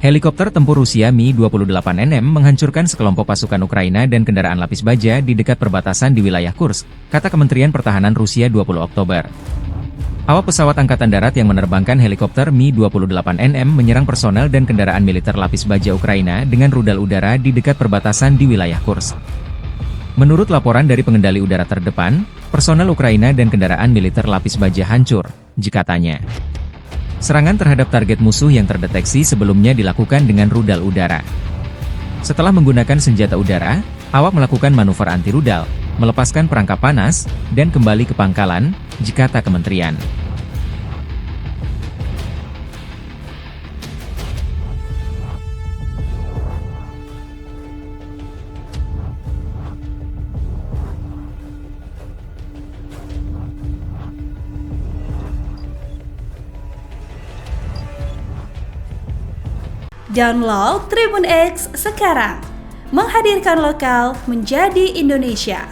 Helikopter tempur Rusia Mi-28NM menghancurkan sekelompok pasukan Ukraina dan kendaraan lapis baja di dekat perbatasan di wilayah Kursk, kata Kementerian Pertahanan Rusia 20 Oktober. Awak pesawat Angkatan Darat yang menerbangkan helikopter Mi-28NM menyerang personel dan kendaraan militer lapis baja Ukraina dengan rudal udara di dekat perbatasan di wilayah Kursk. Menurut laporan dari pengendali udara terdepan, personel Ukraina dan kendaraan militer lapis baja hancur, katanya. Serangan terhadap target musuh yang terdeteksi sebelumnya dilakukan dengan rudal udara. Setelah menggunakan senjata udara, awak melakukan manuver anti-rudal, melepaskan perangkap panas, dan kembali ke pangkalan, kata kementerian. Download Tribun X sekarang, menghadirkan lokal menjadi Indonesia.